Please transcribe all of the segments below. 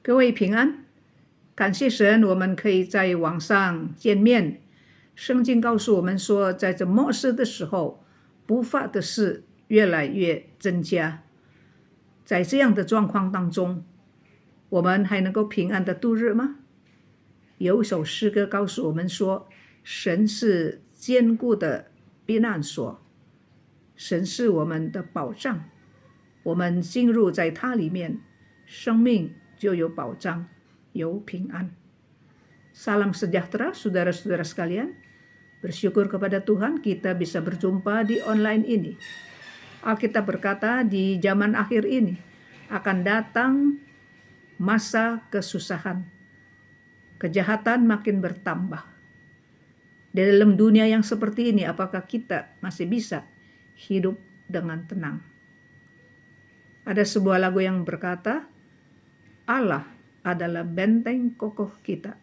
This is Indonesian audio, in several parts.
各位平安，感谢神，我们可以在网上见面。圣经告诉我们说，在这末世的时候，不法的事越来越增加。在这样的状况当中，我们还能够平安的度日吗？有一首诗歌告诉我们说，神是坚固的避难所，神是我们的保障，我们进入在它里面，生命就有保障，有平安。Salam sejahtera saudara-saudara sekalian. Bersyukur kepada Tuhan kita bisa berjumpa di online ini. Alkitab berkata di zaman akhir ini akan datang masa kesusahan. Kejahatan makin bertambah. Di dalam dunia yang seperti ini, apakah kita masih bisa hidup dengan tenang? Ada sebuah lagu yang berkata, Allah adalah benteng kokoh kita.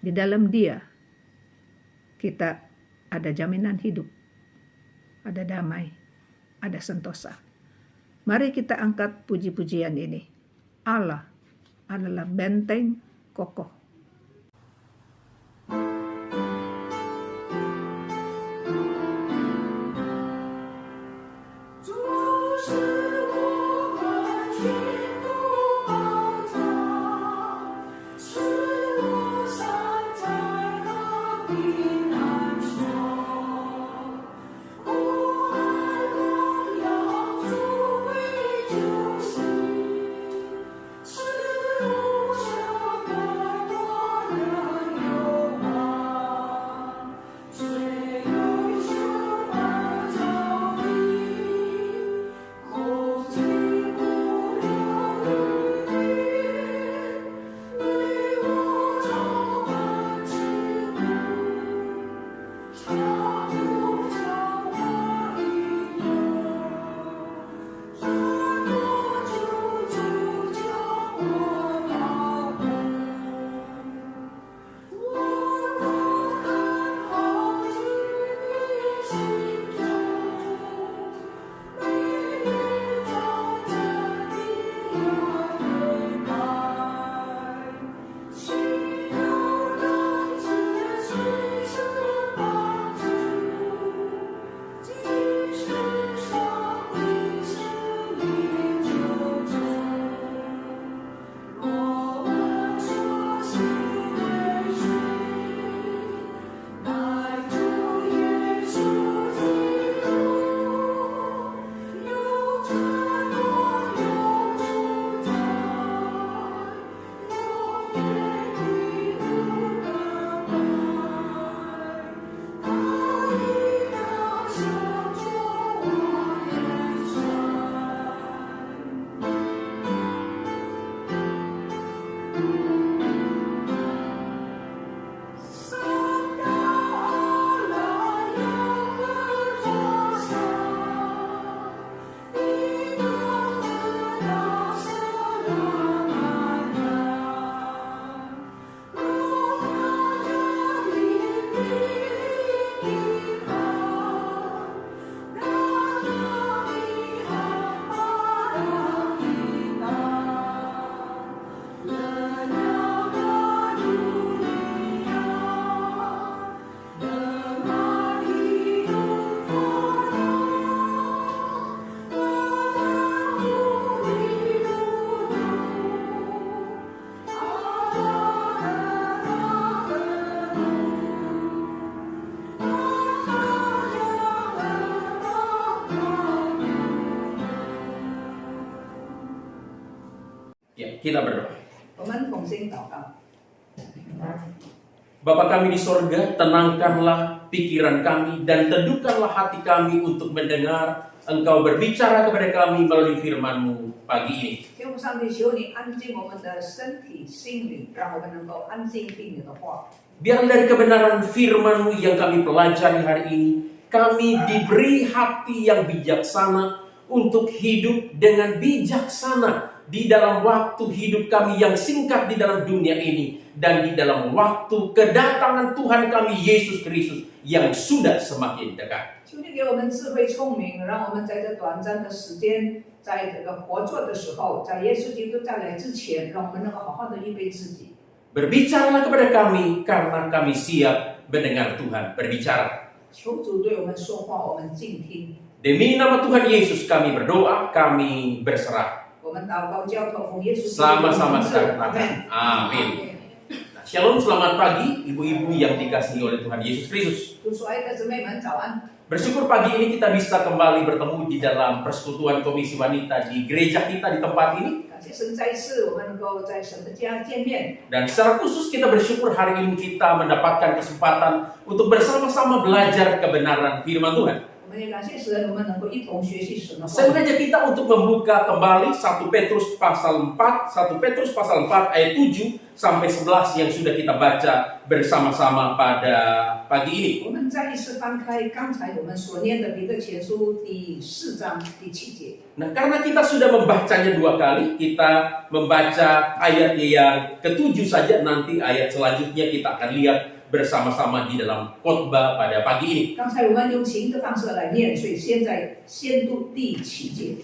Di dalam Dia, kita ada jaminan hidup, ada damai, ada sentosa. Mari kita angkat puji-pujian ini. Allah adalah benteng kokoh. Kita berdoa. Bapa kami di sorga, tenangkanlah pikiran kami dan teduhkanlah hati kami untuk mendengar Engkau berbicara kepada kami melalui firman-Mu pagi ini. Biar dari kebenaran firman-Mu yang kami pelajari hari ini, kami diberi hati yang bijaksana untuk hidup dengan bijaksana di dalam waktu hidup kami yang singkat di dalam dunia ini dan di dalam waktu kedatangan Tuhan kami Yesus Kristus yang sudah semakin dekat. 在这个活着的时候，在耶稣基督再来之前，让我们能够好好的预备自己。 Berbicaralah kepada kami karena kami siap mendengar Tuhan berbicara. 求主对我们说话，我们静听。 Demi nama Tuhan Yesus kami berdoa, kami berserah. 我们祷告交托奉耶稣基督的 Sama-sama 名字 kita katakan, amin. Nah, Shalom, selamat pagi ibu-ibu yang dikasihi oleh Tuhan Yesus Kristus. 主所爱的姊妹们，早安！ Bersyukur pagi ini kita bisa kembali bertemu di dalam persekutuan Komisi Wanita di gereja kita di tempat ini. 感谢神，再一次我们能够在神的家见面。 Dan secara khusus kita bersyukur hari ini kita mendapatkan kesempatan untuk bersama-sama belajar kebenaran firman Tuhan. 我们也感谢神，我们能够一同学习神的话 Saya 语。 mengajak kita untuk membuka kembali 1 Petrus pasal 4 ayat 7 sampai 11 yang sudah kita baca bersama-sama pada pagi ini. 我们再一次翻开刚才我们所念的彼得前书第4章第7节。 Nah, karena kita sudah membacanya 2 kali, kita membaca ayat yang ke-7 saja, nanti ayat selanjutnya kita akan lihat bersama-sama di dalam khotbah pada pagi ini. 刚才我们用琴的方式来念，所以现在先读第7节，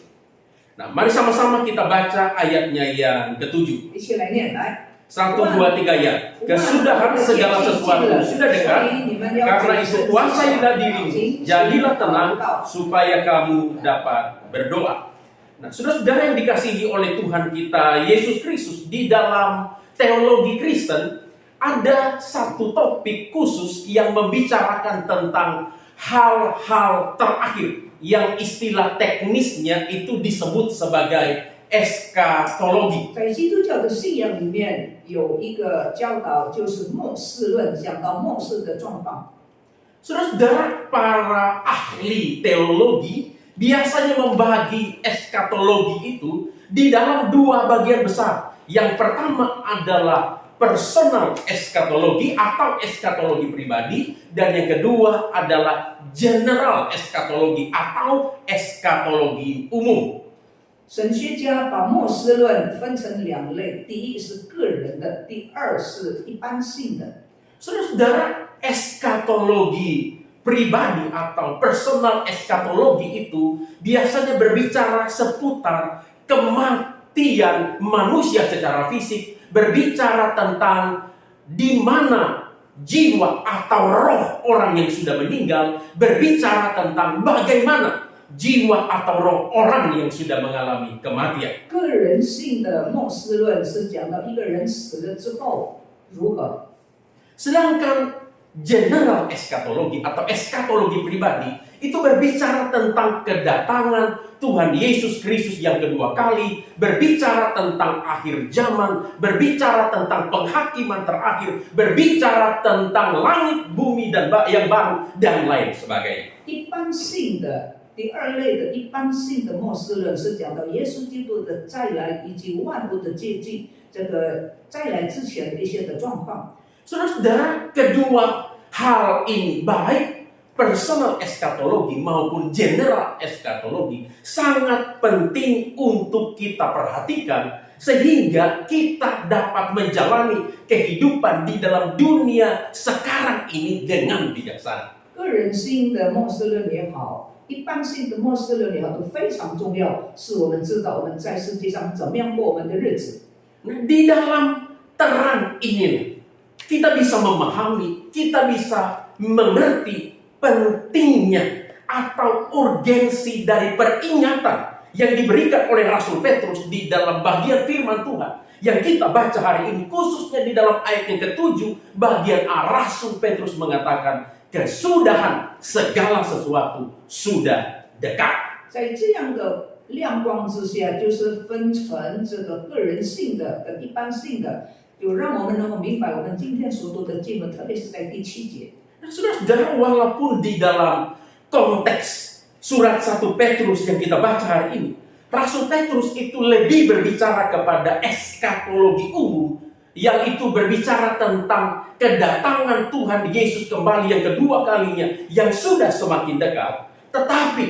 Nah, mari sama-sama kita baca ayatnya yang ke-7. 一起来念来。 1, 2, 3 ya. Kesudahan segala sesuatu sudah dekat. Karena itu kuasailah dirimu, jadilah tenang supaya kamu dapat berdoa. Nah, saudara-saudara yang dikasihi oleh Tuhan kita Yesus Kristus, di dalam teologi Kristen ada satu topik khusus yang membicarakan tentang hal-hal terakhir yang istilah teknisnya itu disebut sebagai eskatologi. 在基督教的信仰里面有一个教导，就是末世论，讲到末世的状况。 Saudara-saudara, para ahli teologi biasanya membagi eskatologi itu di dalam 2 bagian besar. Yang pertama adalah personal eskatologi atau eskatologi pribadi, dan yang kedua adalah general eskatologi atau eskatologi umum. 神学家把末世论分成2类，第一是个人的，第二是一般性的。 Saudara-saudara, eskatologi pribadi atau personal eskatologi itu biasanya berbicara seputar kematian manusia secara fisik, berbicara tentang di mana jiwa atau roh orang yang sudah meninggal, berbicara tentang bagaimana jiwa atau roh orang yang sudah mengalami kematian. 个人性的末世论是讲到一个人死了之后如何。 Sedangkan general eskatologi atau eskatologi pribadi itu berbicara tentang kedatangan Tuhan Yesus Kristus yang kedua kali, berbicara tentang akhir zaman, berbicara tentang penghakiman terakhir, berbicara tentang langit, bumi dan yang baru dan lain sebagainya. 一般性的第2类的一般性的末世论是讲到耶稣基督的再来以及万物的接近，这个再来之前的一些的状况。 Saudara-saudara, kedua hal ini baik personal eskatologi maupun general eskatologi sangat penting untuk kita perhatikan sehingga kita dapat menjalani kehidupan di dalam dunia sekarang ini dengan bijaksana. 个人性的末世论也好，一般性的末世论也好，都非常重要，是我们知道我们在世界上怎么样过我们的日子。 Di dalam terang ini kita bisa memahami, kita bisa mengerti pentingnya atau urgensi dari peringatan yang diberikan oleh Rasul Petrus di dalam bagian firman Tuhan yang kita baca hari ini, khususnya di dalam ayat yang ke-7 bagian A. Rasul Petrus mengatakan kesudahan segala sesuatu sudah dekat. 在这样的亮光之下，就是分成这个个人性的跟一般性的，就让我们能够明白我们今天所读的经文，特别是在第7节。 Nah, saudara-saudara, walaupun di dalam konteks surat 1 Petrus yang kita baca hari ini, Rasul Petrus itu lebih berbicara kepada eskatologi umum, yang itu berbicara tentang kedatangan Tuhan Yesus kembali yang kedua kalinya yang sudah semakin dekat. Tetapi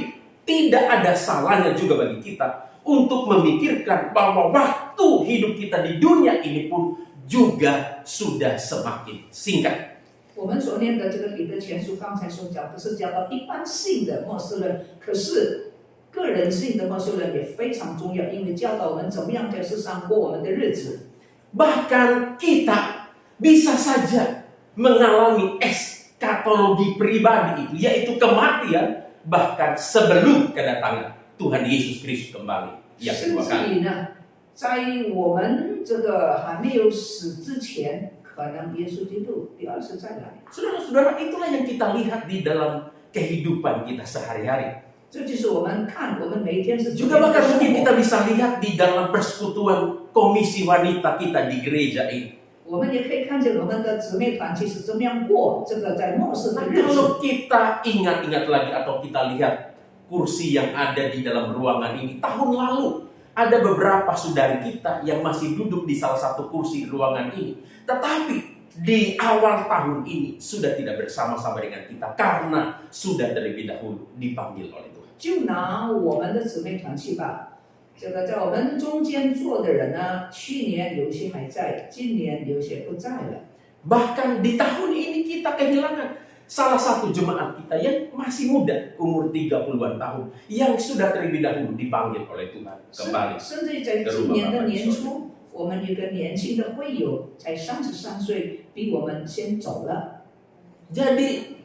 tidak ada salahnya juga bagi kita untuk memikirkan bahwa waktu hidup kita di dunia ini pun juga sudah semakin singkat. 我们所念的这个彼得前书，刚才所讲的是讲到一般性的末世论，可是个人性的默示人也非常重要，因为教导我们怎么样在世上过我们的日子。 Bahkan kita bisa saja mengalami eskatologi pribadi itu, yaitu kematian, bahkan sebelum kedatangan Tuhan Yesus Kristus kembali yang 甚 kedua 至 kali. 于呢，在我们这个还没有死之前，可能耶稣基督第二次再来。 Saudara-saudara, itulah yang kita lihat di dalam kehidupan kita sehari-hari. 这就是我们看我们每一天是怎么 Juga 样的 bahkan 生 mungkin 活。 kita bisa lihat di dalam persekutuan komisi wanita kita di gereja ini. 我们也可以看见我们的姊妹团契是怎么样过这个在末世的 Nah, 日子。 kalau kita ingat-ingat lagi atau kita lihat kursi yang ada di dalam ruangan ini, tahun lalu ada beberapa saudari kita yang masih duduk di salah satu kursi ruangan ini. Tetapi di awal tahun ini sudah tidak bersama-sama dengan kita karena sudah terlebih dahulu dipanggil oleh Tuhan. 就拿我们的姊妹团契吧，这个在我们中间坐的人呢，去年有些还在，今年有些不在了。 Bahkan di tahun ini kita kehilangan salah satu jemaat kita yang masih muda, umur 30-an tahun, yang sudah terlebih dahulu dipanggil oleh Tuhan kembali. 甚至在今年的年初，我们有一个年轻的会友，才33岁，比我们先走了。 Jadi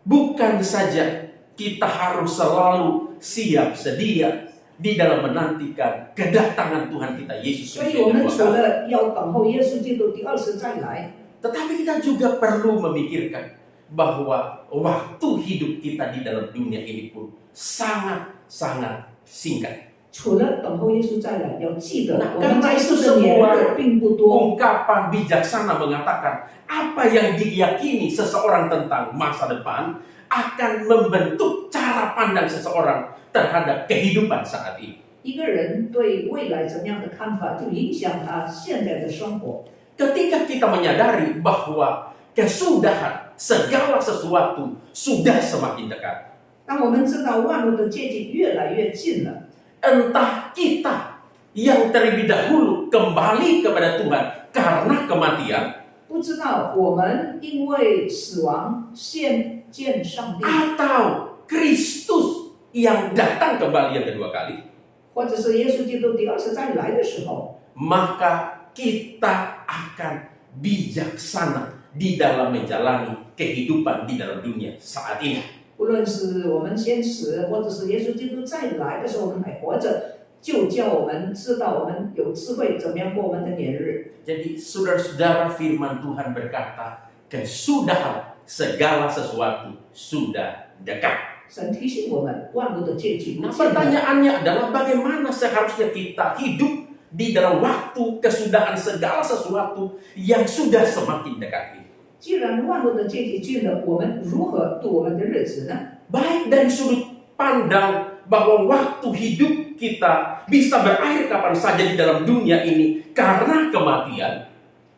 bukan saja kita harus selalu siap sedia di dalam menantikan kedatangan Tuhan kita Yesus 所以 Kristus 我 yang 们 kedua 除 kali. 了要等候耶稣基督第二次再来， Tetapi kita juga perlu memikirkan bahwa waktu hidup kita di dalam dunia ini pun sangat-sangat singkat. 除了等候耶稣再来，要记得 Nah, 我们 karena 在 itu 世的年 semua 日并不多。 ungkapan bijaksana mengatakan apa yang diyakini seseorang tentang masa depan akan membentuk cara pandang seseorang terhadap kehidupan saat ini. 一个人对未来怎么样的看法，就影响他现在的生活。 Ketika kita menyadari bahwa kesudahan segala sesuatu sudah semakin dekat, 当我们知道万物的接近越来越近了， entah kita yang terlebih dahulu kembali kepada Tuhan karena kematian, 不知道我们因为死亡献见上帝， atau Kristus yang datang kembali yang kedua kali, 或者是耶稣基督第二次再来的时候， maka kita akan bijaksana di dalam menjalani kehidupan di dalam dunia saat ini. 不论是我们先死，或者是耶稣基督再来的时候我们还活着，就叫我们知道我们有智慧怎么样过我们的年日。 Jadi saudara-saudara, firman Tuhan berkata, kesudahan segala sesuatu sudah dekat. 神提醒我们，万物的结局 Nah, 近了。 pertanyaannya adalah bagaimana seharusnya kita hidup di dalam waktu kesudahan segala sesuatu yang sudah semakin dekat ini. 既然万物的结局近了，我们如何度我们的日子呢？ Baik dari sudut pandang bahwa waktu hidup kita bisa berakhir kapan saja di dalam dunia ini karena kematian,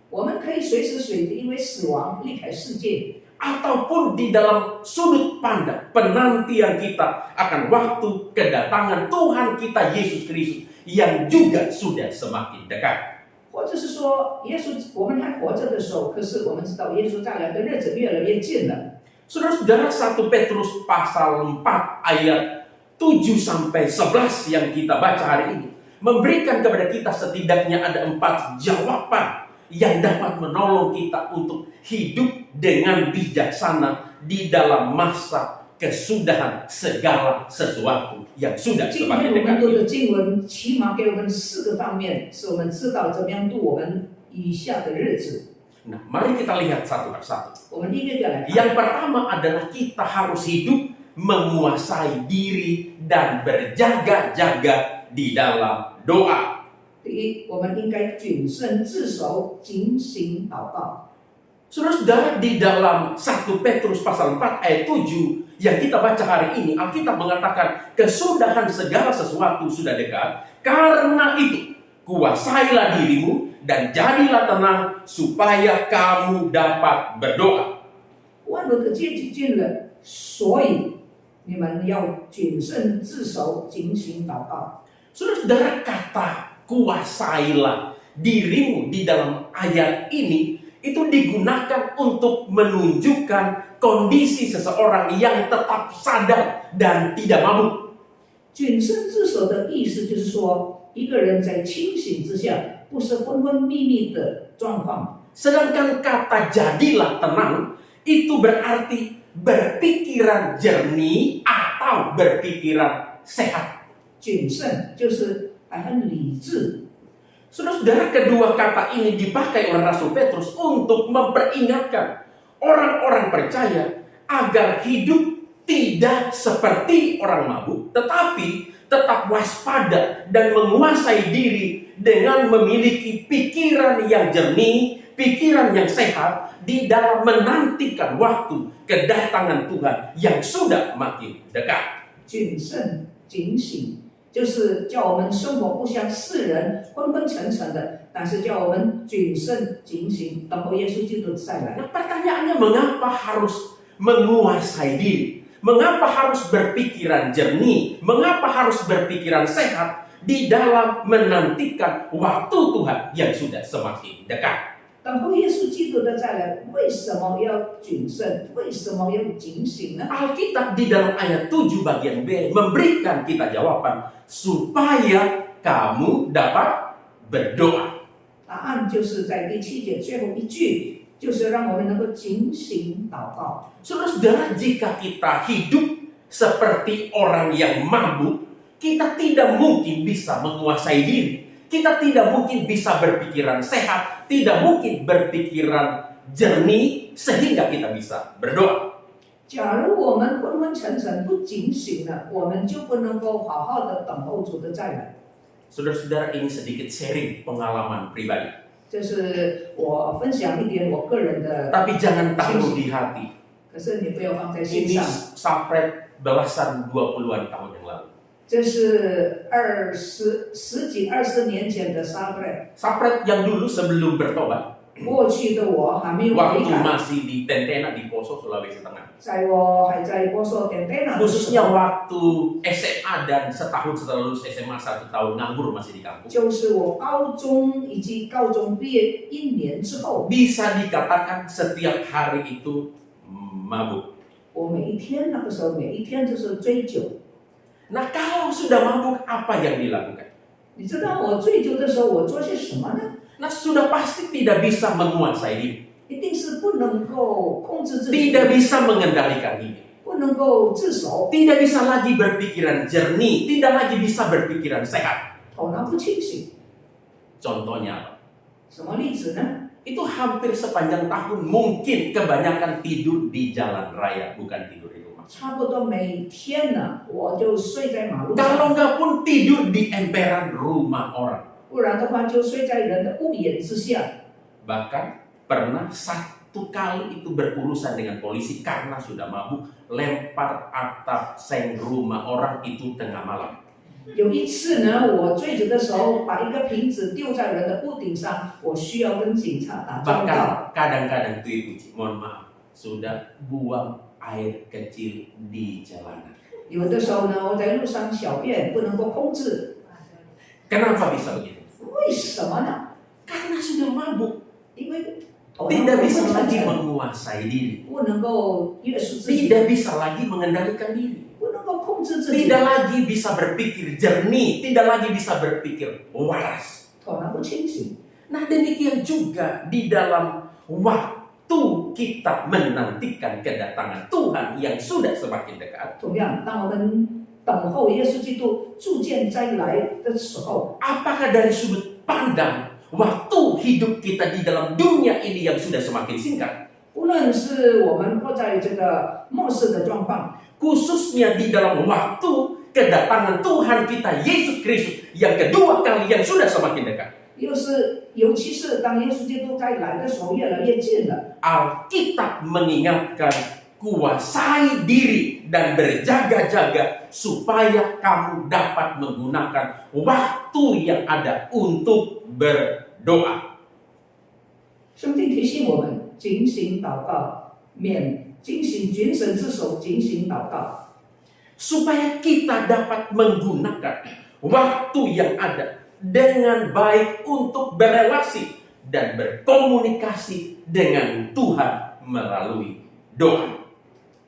我们可以随时随地因为死亡离开世界， ataupun di dalam sudut pandang penantian kita akan waktu kedatangan Tuhan kita Yesus Kristus yang juga sudah semakin dekat. 或者是说，耶稣我们还活着的时候，可是我们知道耶稣再来的日子越来越近了。 Saudara-saudara, 1 Petrus pasal 4 ayat 7 sampai 11 yang kita baca hari ini memberikan kepada kita setidaknya ada 4 jawaban yang dapat menolong kita untuk hidup dengan bijaksana di dalam masa kesudahan segala sesuatu yang sudah 今 semakin 天我们 dekat 读 ini. 的经文，起码给我们4个方面，使我们知道怎么样度我们以下的日子。 Nah, mari kita lihat satu persatu. 我们一个一个来看。 Yang pertama adalah kita harus hidup menguasai diri dan berjaga-jaga di dalam doa. 第一，我们应该谨慎自守，警醒祷告。 Saudara-saudara, di dalam 1 Petrus pasal 4 ayat 7 yang kita baca hari ini, Alkitab mengatakan kesudahan segala sesuatu sudah dekat. Karena itu, kuasailah dirimu dan jadilah tenang supaya kamu dapat berdoa. 万物的结局近了，所以你们要谨慎自守，警醒祷告。 Saudara-saudara, kata kuasailah dirimu di dalam ayat ini itu digunakan untuk menunjukkan kondisi seseorang yang tetap sadar dan tidak mabuk. 谨慎自守的意思就是说，一个人在清醒之下，不是昏昏迷迷的状况。 Sedangkan kata jadilah tenang itu berarti berpikiran jernih atau berpikiran sehat. 谨慎就是很理智。 Saudara-saudara, kedua kata ini dipakai oleh Rasul Petrus untuk memperingatkan orang-orang percaya agar hidup tidak seperti orang mabuk, tetapi tetap waspada dan menguasai diri dengan memiliki pikiran yang jernih, pikiran yang sehat di dalam menantikan waktu kedatangan Tuhan yang sudah makin dekat. 谨慎警醒，就是叫我们生活不像世人昏昏沉沉的，但是叫我们谨慎警醒，等候耶稣基督再来。 Nah, pertanyaannya, mengapa harus menguasai diri? Mengapa harus berpikiran jernih? Mengapa harus berpikiran sehat di dalam menantikan waktu Tuhan yang sudah semakin dekat? 等候耶稣基督的再来，为什么要谨慎？为什么要警醒呢？ Alkitab di dalam ayat 7 bagian B memberikan kita jawaban supaya kamu dapat berdoa. 答案就是在第7节最后一句，就是让我们能够警醒祷告。 Saudara-saudara, jika kita hidup seperti orang yang mabuk, kita tidak mungkin bisa menguasai diri. Kita tidak mungkin bisa berpikiran sehat, tidak mungkin berpikiran jernih sehingga kita bisa berdoa. 假如我们昏昏沉沉不警醒了，我们就不能够好好的等候主的再来。 Saudara-saudara, ini sedikit sharing pengalaman pribadi. 这是我分享一点我个人的， Tapi jangan taruh di hati. 可是你不要放在心 Ini 上。 sampai belasan 20-an tahun yang lalu. 这是十几20年前的沙布雷， Sapret yang dulu sebelum bertobat, 过去的我还没有悔 waktu 改， masih di Tentena di Poso, Sulawesi Tengah. 在我还在波索点点呢， Khususnya waktu SMA dan setahun setelah lulus SMA 1 tahun nganggur masih di kampung. 就是我高中以及高中毕业1年之后， Bisa dikatakan setiap hari itu mabuk. 我每一天那个时候每一天就是追酒。 Nah, kalau sudah mabuk, apa yang dilakukan? 你知道我醉酒的时候我做些什么呢？ Nah, sudah pasti tidak bisa menguasai diri. 一定是不能够控制自己， Tidak bisa mengendalikan diri. 不能够自守， Tidak bisa lagi berpikiran jernih. Tidak lagi bisa berpikiran sehat. 头脑不清醒。 Contohnya apa? 什么例子呢？ Itu hampir sepanjang tahun mungkin kebanyakan tidur di jalan raya, bukan tidur di rumah. 差不多每天呢，我就睡在马路 Kalau 上， nggak pun tidur di emperan rumah orang. 不然的话就睡在人的屋檐之下。 Bahkan pernah satu kali itu berurusan dengan polisi karena sudah mabuk, lempar atap seng rumah orang itu tengah malam. 有一次呢，我醉酒的时候把一个瓶子丢在人的屋顶上，我需要跟警察打交道。 Bahkan kadang-kadang tuh ibu, mohon maaf, sudah buang air kecil di jalanan. 有的时候呢，我在路上小便不能够控制， Kenapa bisa begitu? 为什么呢？ Karena sudah mabuk, 因为头脑 tidak 不 bisa 清 lagi 楚， menguasai diri, 不能够约束自己， tidak bisa lagi mengendalikan diri, 不能够控制自己， tidak lagi bisa berpikir jernih, tidak lagi bisa berpikir waras. 头脑不清醒。 Nah, demikian juga di dalam waktu kita menantikan kedatangan Tuhan yang sudah semakin dekat. 同样，当我们等候耶稣基督逐渐再来的时候， Apakah dari sudut pandang waktu hidup kita di dalam dunia ini yang sudah semakin singkat, 无论是我们活在这个末世的状况， khususnya di dalam waktu kedatangan Tuhan kita Yesus Kristus yang kedua kali yang sudah semakin dekat, 尤其是当耶稣基督再来的时候越来越近了， Alkitab mengingatkan kuasai diri dan berjaga-jaga supaya kamu dapat menggunakan waktu yang ada untuk berdoa. 圣经提醒我们警醒祷告，警醒谨慎自守，警醒祷告， Supaya kita dapat menggunakan waktu yang ada dengan baik untuk berelasi dan berkomunikasi dengan Tuhan melalui doa.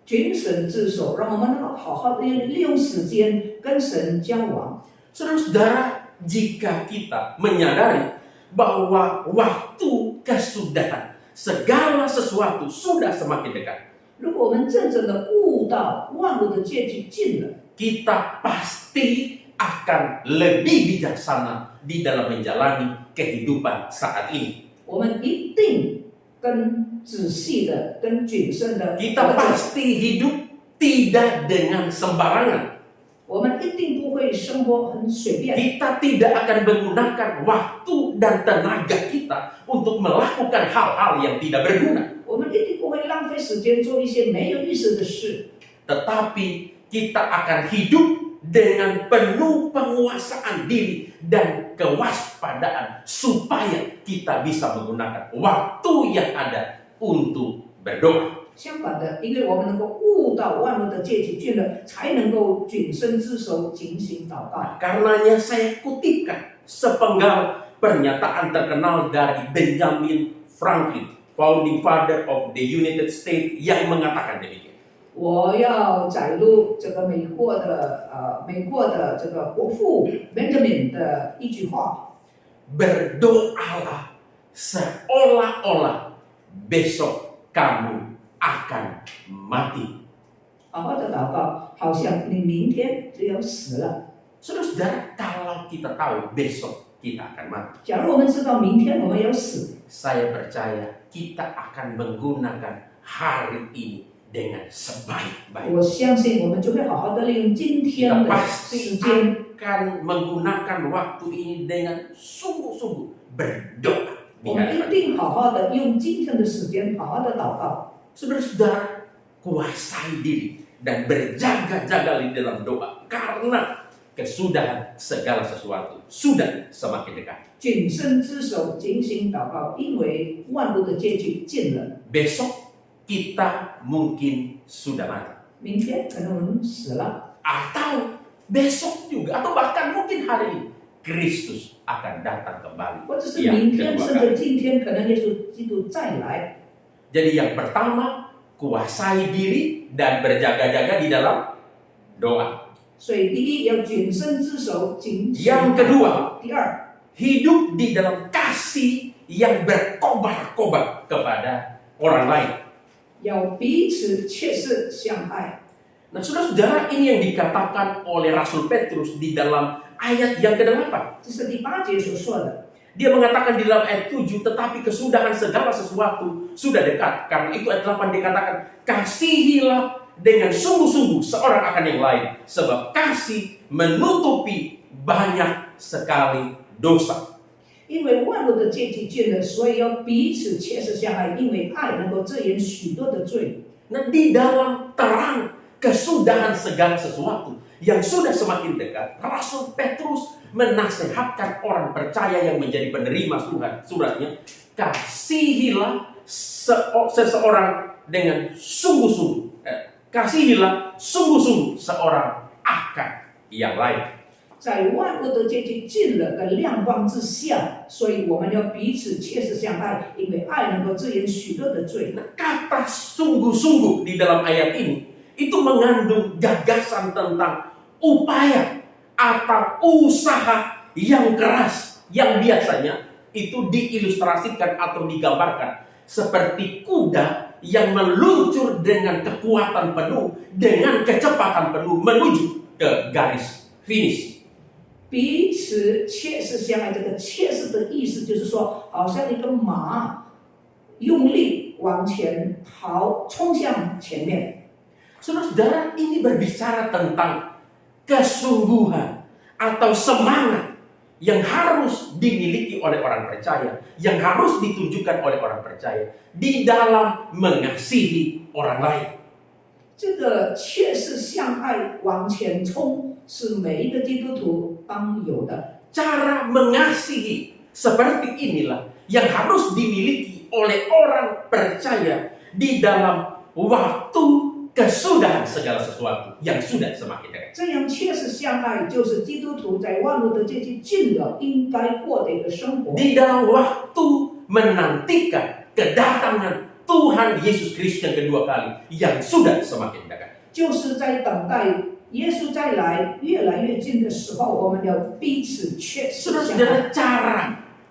谨慎自守，让我们能够好好的利用时间跟神交往。 Saudara-saudara, jika kita menyadari bahwa waktu kesudahan segala sesuatu sudah semakin dekat, 如果我们真正的悟到万物的结局近了， kita pasti akan lebih bijaksana di dalam menjalani kehidupan saat ini. 我们一定更仔细的、更谨慎的， Kita pasti hidup tidak dengan sembarangan. 我们一定不会生活很随便。 Kita tidak akan menggunakan waktu dan tenaga kita untuk melakukan hal-hal yang tidak berguna. 我们一定不会浪费时间做一些没有意思的事， Tetapi kita akan hidup dengan penuh penguasaan diri dan kewaspadaan supaya kita bisa menggunakan waktu yang ada untuk berdoa. 相反的，因为我们能够悟到万物的结局近了，才能够谨慎自守、警醒祷告。 Karenanya saya kutipkan sepenggal pernyataan terkenal dari Benjamin Franklin, founding father of the United States, yang mengatakan demikian. 我要载入这个美国的这个国父 Benjamin 的一句话： Berdoalah seolah-olah besok kamu akan mati. 好好的祷告，好像你明天就要死了。 Saudara-saudara, kalau kita tahu besok kita akan mati, 假如我们知道明天我们要死， saya percaya kita akan menggunakan hari ini dengan sebaik-baik. 我相信我们就会好好的利用今天 Kita 的时 pasti 间， akan menggunakan waktu ini dengan sungguh-sungguh berdoa di 我们一 hadapan 定好好的用今天的时间，好好的祷告。 Saudara-saudara, kuasai diri dan berjaga-jaga di dalam doa karena kesudahan segala sesuatu sudah semakin dekat. 谨慎自守，警醒祷告，因为万物的结局近了。 Besok kita mungkin sudah mati. 明天可能我们死了， Atau besok juga, atau bahkan mungkin hari ini Kristus akan datang kembali 或者是 yang 明天， kedua 甚 kali. 至今天，可能耶稣基督再来。 Jadi yang pertama, kuasai diri dan berjaga-jaga di dalam doa. 所以第一要谨慎自守，警醒 Yang 祷 kedua, 告。第二， hidup di dalam kasih yang berkobar-kobar kepada orang lain. 要彼此切实相爱。 Nah, saudara-saudara, ini yang dikatakan oleh Rasul Petrus di dalam ayat yang ke-8. 这是第8节所说的。 Dia mengatakan di dalam ayat 7, tetapi kesudahan segala sesuatu sudah dekat. Karena itu ayat 8 dikatakan, kasihilah dengan sungguh-sungguh seorang akan yang lain. Sebab kasih menutupi banyak sekali dosa. 因为万物的结局近了，所以要彼此切实相爱，因为爱能够遮掩许多的罪。 Nah, di dalam terang kesudahan segala sesuatu yang sudah semakin dekat, Rasul Petrus menasehatkan orang percaya yang menjadi penerima suratnya, kasihilah seseorang dengan sungguh-sungguh, kasihilah sungguh-sungguh seorang akan yang lain. 在万物的结局近了的亮光之下，所以我们要彼此切实相爱，因为爱能够遮掩许多的罪。 Nah, kata sungguh-sungguh di dalam ayat ini itu mengandung gagasan tentang upaya atau usaha yang keras yang biasanya itu diilustrasikan atau digambarkan seperti kuda yang meluncur dengan kekuatan penuh, dengan kecepatan penuh menuju ke garis finish. 彼此切实相爱，这个切实的意思就是说，好像一个马用力往前跑，冲向前面。 Saudara-saudara, ini berbicara tentang kesungguhan atau semangat yang harus dimiliki oleh orang percaya, yang harus ditunjukkan oleh orang percaya di dalam mengasihi orang lain. 这个切实相爱往前冲，是每一个基督徒当有的。 Cara mengasihi seperti inilah yang harus dimiliki oleh orang percaya di dalam waktu kesudahan segala sesuatu yang sudah semakin dekat. 这样切实相爱，就是基督徒在万物的结局近了应该过的一个生活。 Di dalam waktu menantikan kedatangan Tuhan Yesus Kristus yang kedua kali yang sudah semakin dekat. 就是在等待耶稣再来越来越近的时候，我们要彼此确实相爱。 Saudara-saudara, cara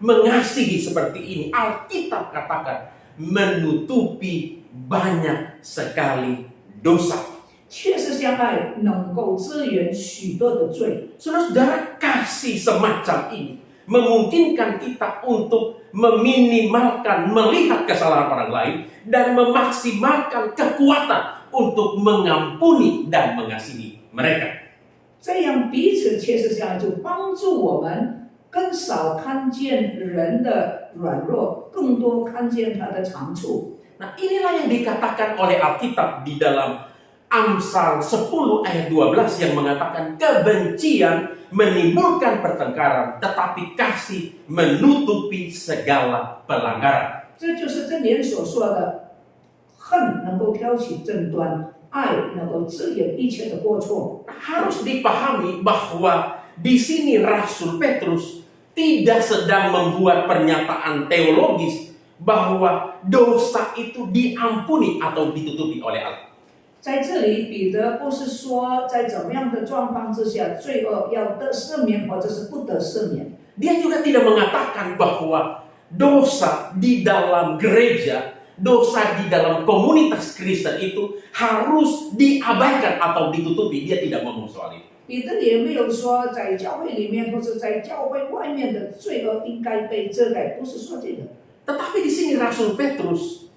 mengasihi seperti ini, Alkitab katakan menutupi banyak sekali dosa. 确实相爱能够支援许多的罪。 Saudara-saudara, kasih semacam ini memungkinkan kita untuk meminimalkan melihat kesalahan orang lain dan memaksimalkan kekuatan untuk mengampuni dan mengasihi mereka. 这样彼此切实相爱，就帮助我们更少看见人的软弱，更多看见他的长处。 Nah, inilah yang dikatakan oleh Alkitab di dalam Amsal 10 ayat 12 yang mengatakan kebencian menimbulkan pertengkaran, tetapi kasih menutupi segala pelanggaran. 这就是箴言所说的，恨能够挑起争端，爱能够支援一切的过错。 Harus dipahami bahwa di sini Rasul Petrus tidak sedang membuat pernyataan teologis bahwa dosa itu diampuni atau ditutupi oleh Allah. 在这里，彼得不是说在怎么样的状况之下，罪恶要得赦免，或者是不得赦免。 Dia juga tidak mengatakan bahwa dosa di dalam gereja, dosa di dalam komunitas Kristen itu harus diabaikan atau ditutupi. Dia tidak ngomong soal itu. 彼得也没有说在教会里面或者在教会外面的罪恶应该被遮盖，不是说这个。 Tetapi di sini Rasul Petrus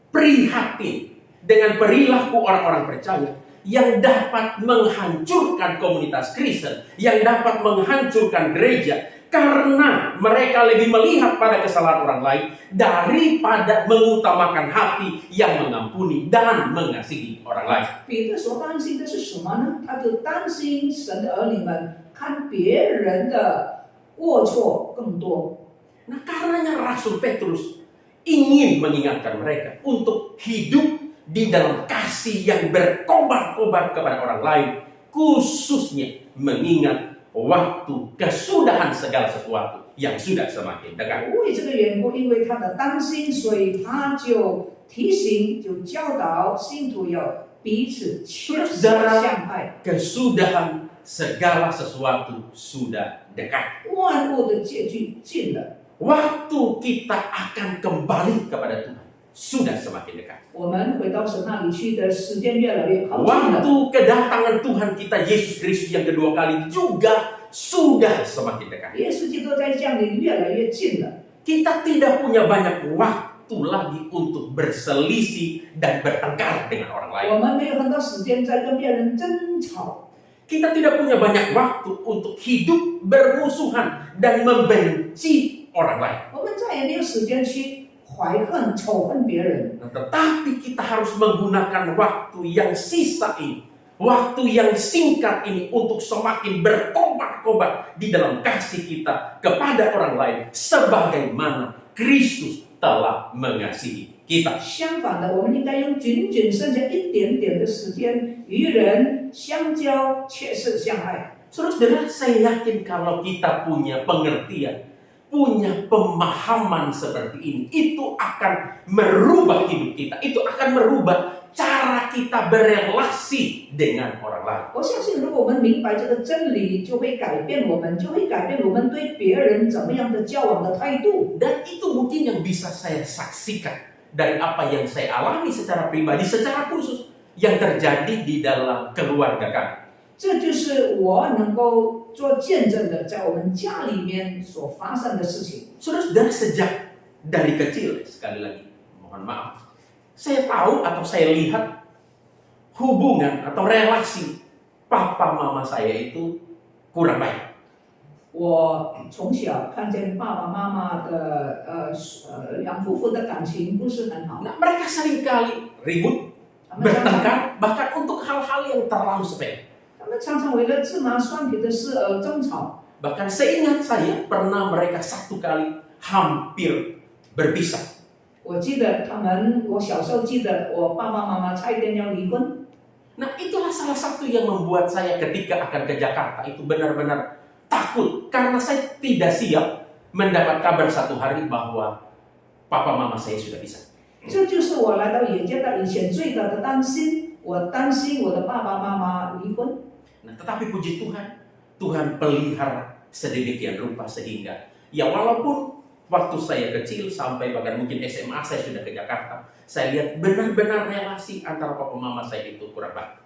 prihatin dengan perilaku orang-orang percaya yang dapat menghancurkan komunitas Kristen, yang dapat menghancurkan gereja, karena mereka lebih melihat pada kesalahan orang lain daripada mengutamakan hati yang mengampuni dan mengasihi orang lain. 彼得所担心的是什么呢？他就担心神的儿女们看别人的过错更多。 Nah, karenanya Rasul Petrus ingin mengingatkan mereka untuk hidup di dalam kasih yang berkobar-kobar kepada orang lain, khususnya mengingat waktu kesudahan segala sesuatu yang sudah semakin dekat. 为这个缘故，因为他的担心，所以他就提醒、就教导信徒要彼此切实相爱。 Kesudahan segala sesuatu sudah dekat. 万物的结局近了， Waktu kita akan kembali kepada Tuhan sudah semakin dekat. 我们回到神那里去的时间越来越靠近了。 Waktu kedatangan Tuhan kita Yesus Kristus yang kedua kali juga sudah semakin dekat. 耶稣基督在降临越来越近了。 Kita tidak punya banyak waktu lagi untuk berselisih dan bertengkar dengan orang lain. 我们没有很多时间在跟别人争吵， Kita tidak punya banyak waktu untuk hidup bermusuhan dan membenci orang lain. 我们再也没有时间去怀恨、仇恨别人。 Nah, tetapi kita harus menggunakan waktu yang sisa ini, waktu yang singkat ini untuk semakin berkobar-kobar di dalam kasih kita kepada orang lain, sebagaimana Kristus telah mengasihi kita. 相反的，我们应该用仅仅剩下一点点的时间，与人相交，切实相爱。 Saudara-saudara, saya yakin kalau kita punya pengertian, punya pemahaman seperti ini, itu akan merubah hidup kita, itu akan merubah cara kita berelasi dengan orang lain. 我相信，如果我们明白这个真理，就会改变我们，就会改变我们对别人怎么样的交往的态度。 Dan itu mungkin yang bisa saya saksikan dari apa yang saya alami secara pribadi, secara khusus yang terjadi di dalam keluarga kami. 这就是我能够做见证的，在我们家里面所发生的事情。 Saudara-saudara, sejak dari kecil, sekali lagi, mohon maaf, saya tahu atau saya lihat hubungan atau relasi papa mama saya itu kurang baik. 我从小看见爸爸妈妈的两夫妇的感情不是很好， Nah, mereka seringkali ribut, 他们常常 bertengkar, bahkan untuk hal-hal yang terlalu sepele. 他们常常为了芝麻蒜皮的事而争吵。 Bahkan seingat saya pernah mereka satu kali hampir berpisah. 我记得我小时候记得我爸爸妈妈差一点要离婚。 Nah, itulah salah satu yang membuat saya ketika akan ke Jakarta itu benar-benar takut karena saya tidak siap mendapat kabar satu hari bahwa papa mama saya sudah bisa. 这就是我来到野界的以前最大的担心，我担心我的爸爸妈妈离婚。 Nah, tetapi puji Tuhan, Tuhan pelihara sedemikian rupa sehingga ya walaupun waktu saya kecil sampai bahkan mungkin SMA saya sudah ke Jakarta, saya lihat benar-benar relasi antara papa mama saya itu kurang baik.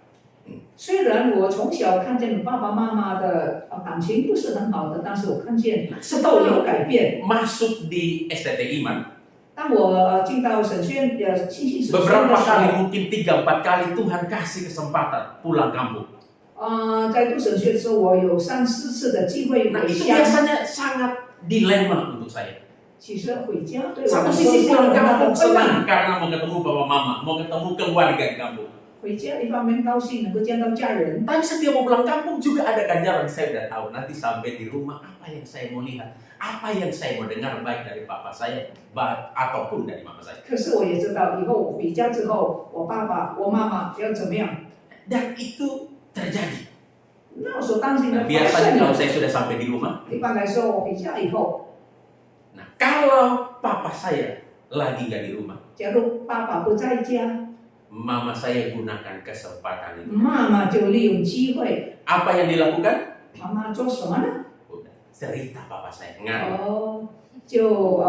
虽然我从小看见爸爸妈妈的感情不是很好的，但是我看见都有改变。 Masuk di STT Iman, 当我进到神学院信息神学院 beberapa 的时 kali 候， mungkin 3-4 kali Tuhan kasih kesempatan pulang kampung. 在读神学的时候，我有3-4次的机会 Nah 回 itu 乡。 biasanya sangat dilema untuk saya. 其实回家对我 Satu 来说 sisi 是很 pulang 大的 kampung 困难。 senang karena mau ketemu papa mama, mau ketemu keluarga di kampung. 回家一方面高兴能够见到家人， Tapi setiap mau pulang kampung juga ada ganjaran. Saya udah tahu nanti sampai di rumah apa yang saya mau lihat, apa yang saya mau dengar baik dari papa saya ataupun dari mama saya. 可是我也知道以后我回家之后，我爸爸、我妈妈要怎么样。 Dan itu terjadi. 那我所担心的 Nah, 发 biasanya 生 kalau 了。 saya sudah sampai di rumah, 一般来说，我回家以后， nah kalau papa saya lagi nggak di rumah, 假如爸爸不在家， mama saya gunakan kesempatan itu. 妈妈就利用机会， Apa yang dilakukan? 妈妈做什么呢？ Udah cerita papa saya ngaruh. 哦，就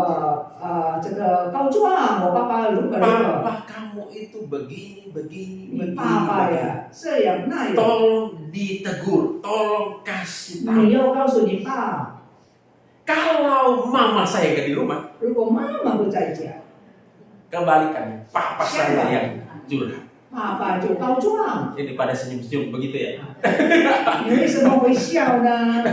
这个告状我爸爸如何如何。 Papa kamu itu begini, begini, 你 begini. 爸爸 begini. 呀，这样那样， Tolong ditegur, tolong kasih tahu. 你要告诉你爸， Kalau mama saya nggak di rumah, 如果妈妈不在家， kebalikannya, papa saya yang curhat. 爸爸就告状。 Jadi pada senyum-senyum begitu ya. 你为什么会笑呢？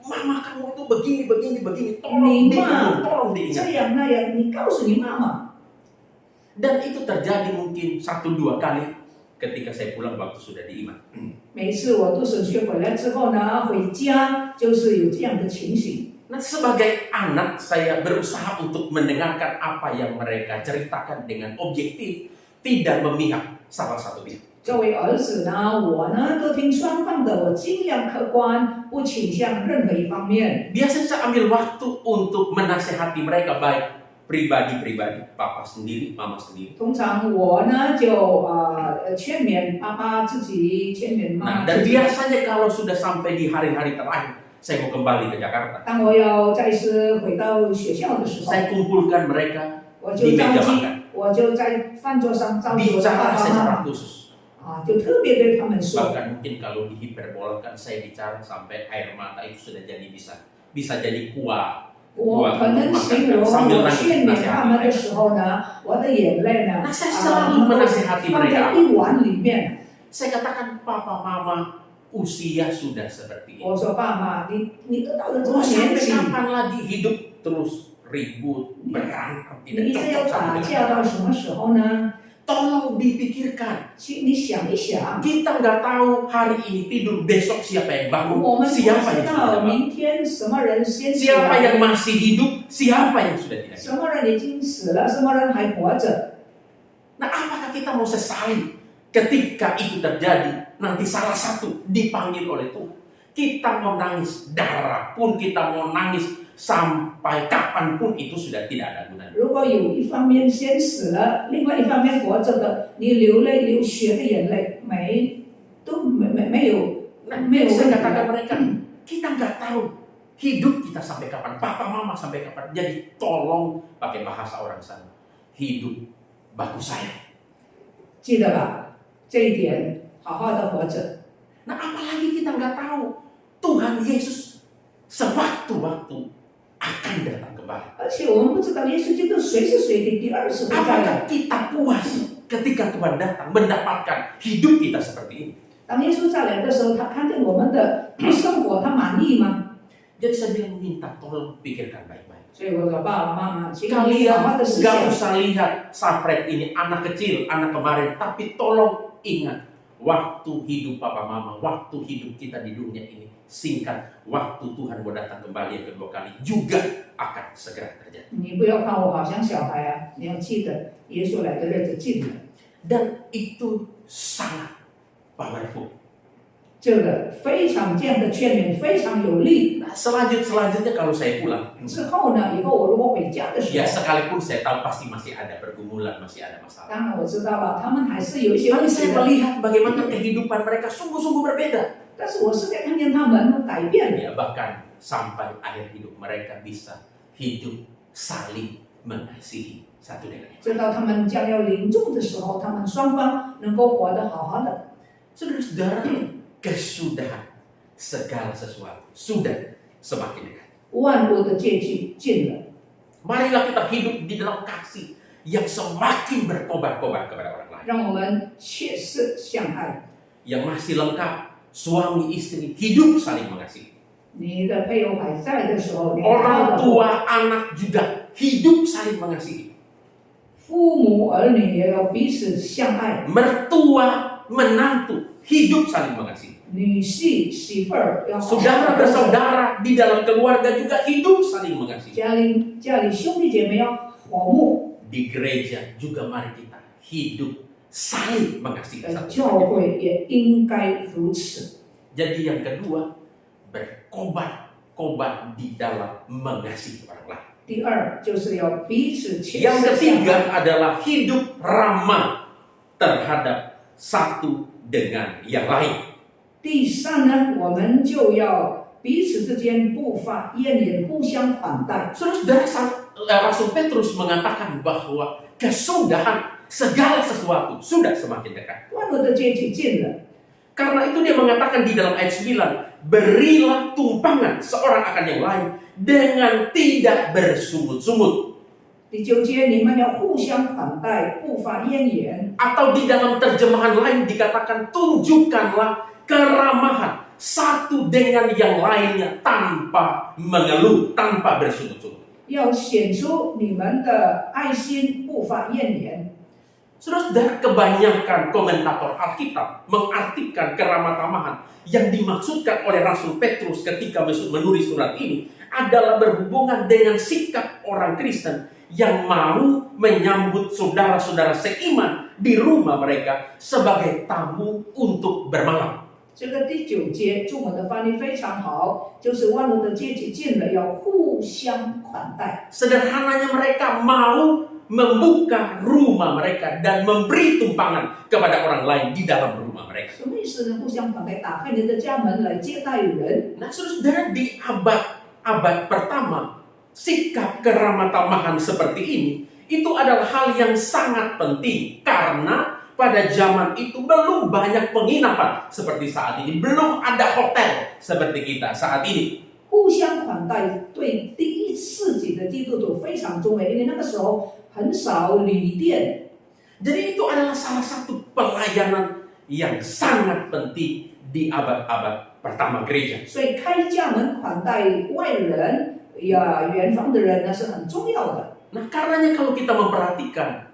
Mama kamu itu begini, begini, begini. Tolong Lima. ditegur, tolong 这 diingat. 样那样，你告诉你妈妈。 Dan itu terjadi mungkin 1-2 kali ketika saya pulang waktu sudah di Iman. 每次我读神学回来之后呢，回家就是有这样的情形。 Nah, sebagai anak saya berusaha untuk mendengarkan apa yang mereka ceritakan dengan objektif, tidak memihak salah satu pihak. 作为儿子呢，我呢都听双方的，我尽量客观，不倾向任何一方面。 Biasanya saya ambil waktu untuk menasehati mereka baik pribadi-pribadi, papa sendiri, mama sendiri. 通常我呢就劝勉爸爸自己，劝勉 Nah, 妈妈 dan 自己。 biasanya kalau sudah sampai di hari-hari terakhir, saya mau kembali ke Jakarta. 当我要再次回到学校的时候， Saya kumpulkan mereka 我就 di 召 meja 集 makan, 我就在饭桌上召集我的 bicara 爸爸妈 secara 妈 khusus. 就特别对他们说。 Bahkan mungkin kalau dihiperbolakan, saya bicara sampai air mata itu sudah jadi bisa jadi kuah. 我可能形容我劝勉他们的时候呢，我的眼泪呢， Nah, saya selalu menasihati 放 mereka. 在一碗里面。 Saya katakan, papa mama usia sudah seperti ini. 我说爸妈，你都到了这 Mau 个年 sampai 纪， kapan lagi hidup terus ribut, berantem, 你 tidak 一直 cocok 要 sama 打 dengan 架到什么时候呢？ Tolong dipikirkan. 你想一想， Kita nggak tahu hari ini tidur, besok siapa yang bangun, 我们不 siapa 知 yang sudah 道 bangun, 明天什么人先起 siapa 来， yang masih hidup, siapa yang sudah tidak 什 hidup. 么人已经死了，什么人还活着。 Nah, apakah kita mau sesali ketika itu terjadi? Nanti salah satu dipanggil oleh Tuhan. Kita mau nangis darah pun, kita mau nangis sampai kapanpun itu sudah tidak ada gunanya. 如果有一方面先死了，另外一方面活着的，你流泪流血的眼泪没有 Nah, 没有 saya 问题 katakan 的。 mereka, kita nggak tahu hidup kita sampai kapan, papa mama sampai kapan. Jadi tolong pakai bahasa orang sana, hidup bagus saya. 记得吧？这一点，好好的活着。 Nah, apalagi kita nggak tahu Tuhan Yesus sewaktu-waktu akan datang kembali. 而且我们不知道耶稣基督随时随地第二次会再来。 Apakah kita puas ketika Tuhan datang mendapatkan hidup kita seperti ini? 当耶稣再来的时候，他看见我们的生活，他满意吗？ Jadi saya bilang minta tolong pikirkan baik-baik. 所以我的爸爸妈妈，请你好 Kalian 好的思 nggak 想。 usah lihat Sapret ini anak kecil, anak kemarin, tapi tolong ingat waktu hidup papa mama, waktu hidup kita di dunia ini singkat. Waktu Tuhan mau datang kembali yang kedua kali juga akan segera terjadi. 你不要看我好像小孩啊，你要记得耶稣来的日子近了。 Dan itu sangat powerful. 这个非常这样的劝勉非常有力。 Nah, selanjutnya kalau saya pulang, 之后呢，以后我如果回家的时 ya 候， sekalipun saya tahu pasti masih ada pergumulan, masih ada masalah. 当然我知道了，他们还是有一些 Tapi 问 saya 题的， melihat bagaimana kehidupan mereka sungguh-sungguh berbeda. 但是我是在看见他们改变了， Ya, bahkan sampai akhir hidup mereka bisa hidup saling mengasihi satu dengan yang lain. 直到他们将要临终的时候，他们双方能够活得好好的。 Saudara-saudara, kesudahan segala sesuatu sudah semakin dekat. 万物的结局近了， Marilah kita hidup di dalam kasih yang semakin berkobar-kobar kepada orang lain. 让我们切实相爱。 Yang masih lengkap, suami istri hidup saling mengasihi. 你的配偶还在的时候，你 Orang 的 tua, anak juga hidup saling mengasihi. 父母儿女也要彼此相爱， Mertua, menantu hidup saling mengasihi. 女婿媳妇儿要好好 Saudara 的 bersaudara di dalam keluarga juga hidup saling mengasihi. 家里兄弟姐妹要和睦， Di gereja juga mari kita hidup saling mengasihi 在 satu 教 sama lain. 会也应该如此。 Jadi yang kedua, berkobar-kobar di dalam mengasihi orang lain. 第二就是要彼此切实 Yang 相爱。 ketiga adalah hidup ramah terhadap satu dengan yang lain. 第三呢，我们就要彼此之间不发怨言，互相款待。 Saudara, Rasul Petrus mengatakan bahwa kesudahan segala sesuatu sudah semakin dekat. 万物的结局近了， Karena itu dia mengatakan di dalam ayat 9, berilah tumpangan seorang akan yang lain dengan tidak bersungut-sungut. 第9节，你们要互相款待，不发怨言。 Atau di dalam terjemahan lain dikatakan tunjukkanlah keramahan satu dengan yang lainnya tanpa mengeluh, tanpa bersungut-sungut. 要显出你们的爱心，不发怨言。 Saudara, kebanyakan komentator Alkitab mengartikan keramah tamahan yang dimaksudkan oleh Rasul Petrus ketika menulis surat ini adalah berhubungan dengan sikap orang Kristen yang mau menyambut saudara-saudara seiman di rumah mereka sebagai tamu untuk bermalam. 这个第9节中文的翻译非常好，就是万物的结局近了，要互相款待。 Sederhananya mereka mau membuka rumah mereka dan memberi tumpangan kepada orang lain di dalam rumah mereka. 什么意思呢？互相款待，打开你的家门来接待人。 Nah, saudara, di abad pertama, sikap keramah tamahan seperti ini itu adalah hal yang sangat penting karena pada zaman itu belum banyak penginapan seperti saat ini, belum ada hotel seperti kita saat ini. 互相款待对第一世纪的基督徒非常重要，因为那个时候很少旅店。 Jadi itu adalah salah satu pelayanan yang sangat penting di abad-abad pertama gereja. 所以开家门款待外人呀，远方的人那是很重要的。 Nah, karenanya kalau kita memperhatikan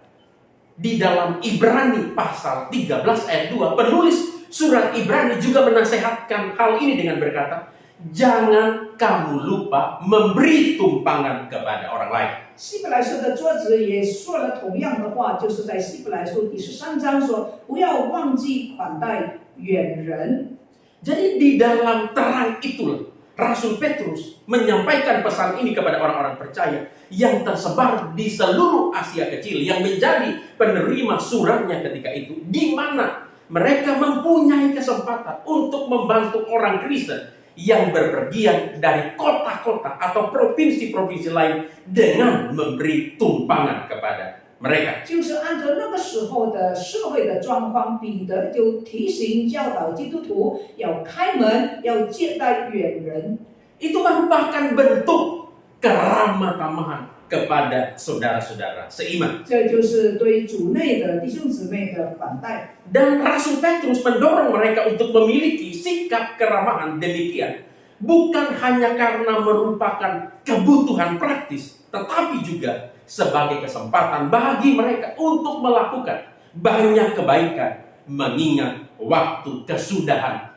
di dalam Ibrani pasal 13 ayat 2, penulis surat Ibrani juga menasehatkan hal ini dengan berkata, jangan kamu lupa memberi tumpangan kepada orang lain. 希伯来书的作者也说了同样的话，就是在希伯来书第13章说，不要忘记款待远人。 Jadi di dalam terang itulah Rasul Petrus menyampaikan pesan ini kepada orang-orang percaya yang tersebar di seluruh Asia Kecil yang menjadi penerima suratnya ketika itu, di mana mereka mempunyai kesempatan untuk membantu orang Kristen yang berpergian dari kota-kota atau provinsi-provinsi lain dengan memberi tumpangan kepada mereka. 就是按照那个时候的社会的状况，彼得就提醒教导基督徒要开门，要接待远人。 Itu merupakan bentuk keramah tamahan kepada saudara-saudara seiman. 这就是对主内的弟兄姊妹的款待。 Dan Rasul Petrus mendorong mereka untuk memiliki sikap keramahan demikian. Bukan hanya karena merupakan kebutuhan praktis, tetapi juga sebagai kesempatan bagi mereka untuk melakukan banyak kebaikan, mengingat waktu kesudahan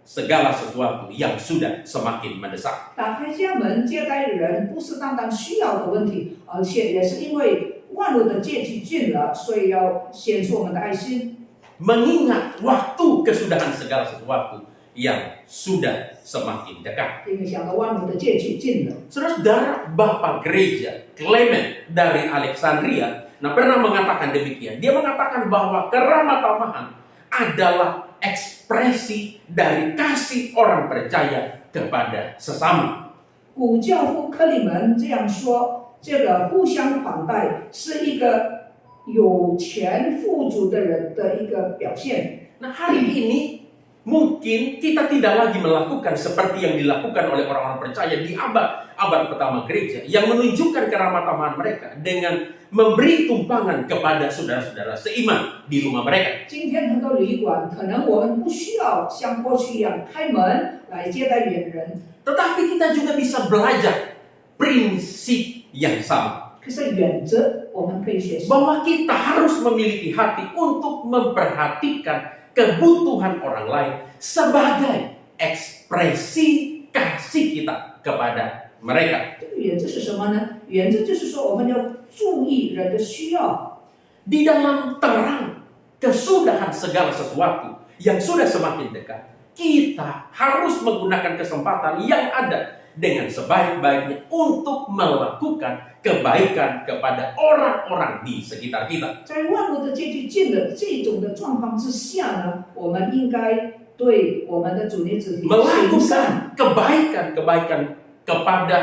segala sesuatu yang sudah semakin mendesak. 打开家门接待人，不是单单需要的问题，而且也是因为万物的结局近了，所以要显出我们的爱心。 Mengingat waktu kesudahan segala sesuatu yang sudah semakin dekat. 因为想到万物的结局近了。 Saudara, Bapak Gereja Clement dari Alexandria pernah mengatakan demikian. Dia mengatakan bahwa keramat-tamahan adalah ekspresi dari kasih orang percaya kepada sesama. 古教父克里门这样说：这个互相款待是一个有权富足的人的一个表现。 Nah, hari ini mungkin kita tidak lagi melakukan seperti yang dilakukan oleh orang-orang percaya di abad pertama gereja yang menunjukkan keramat-tamahan mereka dengan memberi tumpangan kepada saudara-saudara seiman di rumah mereka. 今天很多旅馆，可能我们不需要像过去一样开门来接待远人， Tetapi kita juga bisa belajar prinsip yang sama. 可是原则我们可以学习。 Bahwa kita harus memiliki hati untuk memperhatikan kebutuhan orang lain sebagai ekspresi kasih kita kepada mereka. 这个原则是什么呢？原则就是说，我们要注意人的需要。 Di dalam terang kesudahan segala sesuatu yang sudah semakin dekat, kita harus menggunakan kesempatan yang ada dengan sebaik-baiknya untuk melakukan kebaikan kepada orang-orang di sekitar kita. 在万物的结局近了这种的状况之下呢，我们应该对我们的主内子弟行善， Melakukan kebaikan-kebaikan kepada